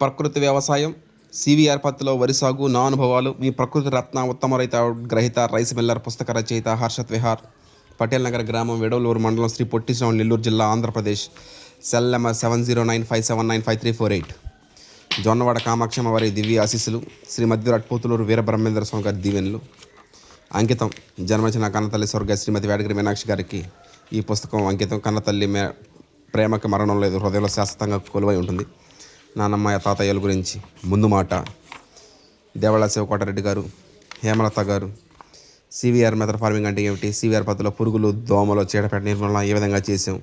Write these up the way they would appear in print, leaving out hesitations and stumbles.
ప్రకృతి వ్యవసాయం, సివిఆర్ పత్తిలో వరి సాగు, నా అనుభవాలు, మీ ప్రకృతి రత్న ఉత్తమ రైత గ్రహీత రైస్ మిల్లర్, పుస్తక రచయిత హర్షత్ విహార్, పటేల్ నగర్ గ్రామం, వెడవలూరు మండలం, శ్రీ పొట్టి శ్రీరాములు, నెల్లూరు జిల్లా, ఆంధ్రప్రదేశ్. Cell number 709579953448. జొన్నవాడ కామాక్షమ్మ వారి దివ్య ఆశీస్సులు, శ్రీ మధ్యరాట్ పోతులూరు వీరబ్రహ్మేంద్ర స్వామి గారి దీవెనలు. అంకితం జన్మచిన కన్నతల్లి స్వర్గ శ్రీమతి వేడగిరి మీనాక్షి గారికి ఈ పుస్తకం అంకితం. కన్నతల్లి ప్రేమకి మరణం లేదు, హృదయంలో శాశ్వతంగా కొలువై ఉంటుంది. నాన్నమ్మ తాతయ్యల గురించి ముందు మాట. దేవళ శివకోటారెడ్డి గారు, హేమలత గారు, సివిఆర్ మెథడ్ ఫార్మింగ్ అంటే ఏమిటి, సివిఆర్ పద్ధతిలో పురుగులు, దోమలు, చీడపేట నిర్మూలన ఏ విధంగా చేసాం,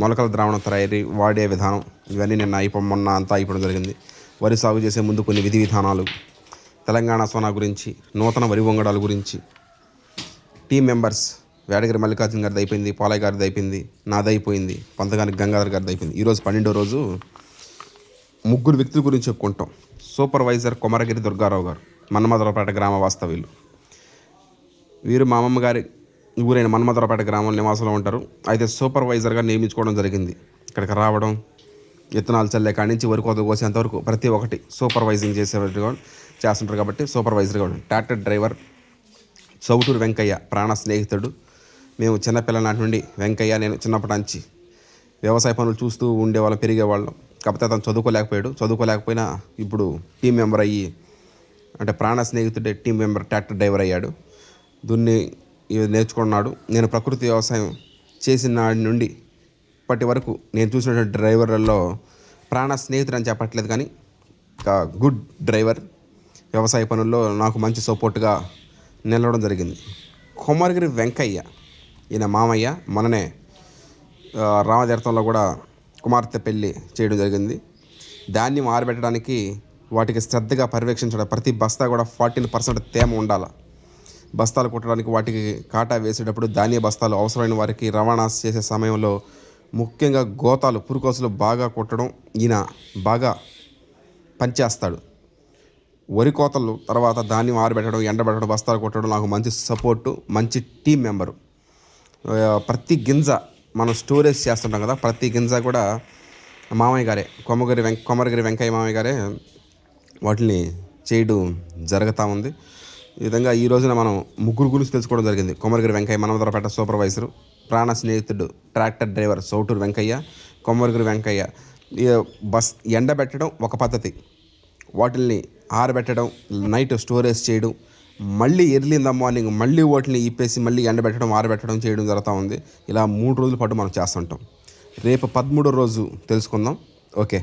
మొలకల ద్రావణం తయారీ, వాడే విధానం, ఇవన్నీ మొన్న అంతా అయిపోవడం జరిగింది. వరి సాగు చేసే ముందు కొన్ని విధి విధానాలు, తెలంగాణ సోనా గురించి, నూతన వరి వంగడాల గురించి, టీం మెంబర్స్ వేడగిరి మల్లికార్జున గారిది అయిపోయింది, పాలయ్య గారిది అయిపోయింది, నాది అయిపోయింది, పంతగాని గంగాధర్ గారిది అయిపోయింది. ఈరోజు 12వ రోజు ముగ్గురు వ్యక్తుల గురించి చెప్పుకుంటాం. సూపర్వైజర్ కొమరగిరి దుర్గారావు గారు, మన్మధురపేట గ్రామ వాస్తవ్యులు. వీరు మా అమ్మమ్మ గారి ఊరైన మన్మధురపేట గ్రామంలో నివాసంలో ఉంటారు. అయితే సూపర్వైజర్గా నియమించుకోవడం జరిగింది. ఇక్కడికి రావడం, విత్తనాలు చల్లే కాడి నుంచి వరి కోత కోసేంతవరకు ప్రతి ఒక్కటి సూపర్వైజింగ్ చేస్తుంటారు కాబట్టి సూపర్వైజర్గా. ట్రాక్టర్ డ్రైవర్ చౌటూరు వెంకయ్య ప్రాణ స్నేహితుడు. మేము చిన్నపిల్లల నాటి నుండి వెంకయ్య నేను చిన్నప్పటి నుంచి వ్యవసాయ పనులు చూస్తూ ఉండేవాళ్ళం, పెరిగేవాళ్ళం. కాకపోతే అతను చదువుకోలేకపోయినా ఇప్పుడు టీం మెంబర్ అయ్యి, అంటే ప్రాణ స్నేహితుడే టీం మెంబర్ ట్రాక్టర్ డ్రైవర్ అయ్యాడు. దున్ని నేర్చుకున్నాడు. నేను ప్రకృతి వ్యవసాయం చేసిన నాటి నుండి ఇప్పటి వరకు నేను చూసినటువంటి డ్రైవర్లలో ప్రాణ స్నేహితుడు అని చెప్పట్లేదు, కానీ గుడ్ డ్రైవర్. వ్యవసాయ పనుల్లో నాకు మంచి సపోర్ట్గా నిలవడం జరిగింది. కొమరగిరి వెంకయ్య, ఈయన మామయ్య. మననే రామతీర్థంలో కూడా కుమార్తె పెళ్ళి చేయడం జరిగింది. ధాన్యం ఆరబెట్టడానికి వాటికి శ్రద్ధగా పర్యవేక్షించడం. ప్రతి బస్తా కూడా 14% తేమ ఉండాలి. బస్తాలు కుట్టడానికి వాటికి కాటా వేసేటప్పుడు ధాన్య బస్తాలు అవసరమైన వారికి రవాణా చేసే సమయంలో ముఖ్యంగా గోతాలు, పురుకోసులు బాగా కుట్టడం ఈయన బాగా పనిచేస్తాడు. వరి కోతలు తర్వాత ధాన్యం ఆరబెట్టడం, ఎండబెట్టడం, బస్తాలు కొట్టడం నాకు మంచి సపోర్టు, మంచి టీం మెంబరు. ప్రతి గింజ మనం స్టోరేజ్ చేస్తుంటాం కదా, ప్రతి గింజ కూడా మామయ్య గారే, కొమరగిరి వెంకయ్య మామయ్య గారే వాటిని చేయడం జరుగుతూ ఉంది. ఈ విధంగా ఈ రోజున మనం ముగ్గురు గురించి తెలుసుకోవడం జరిగింది. కొమరగిరి వెంకయ్య మన్మధురపేట సూపర్వైజరు, ప్రాణ స్నేహితుడు ట్రాక్టర్ డ్రైవర్ చౌటూరు వెంకయ్య, కొమరగిరి వెంకయ్య. ఎండబెట్టడం ఒక పద్ధతి, వాటిల్ని ఆరబెట్టడం, నైట్ స్టోరేజ్ చేయడం, మళ్ళీ ఎర్లీ ఇన్ ద మార్నింగ్ మళ్ళీ వాటిని ఇప్పేసి మళ్ళీ ఎండబెట్టడం, ఆరబెట్టడం చేయడం జరుగుతూ ఉంది. ఇలా 3 రోజుల పాటు మనం చేస్తుంటాం. రేపు 13వ రోజు తెలుసుకుందాం. ఓకే.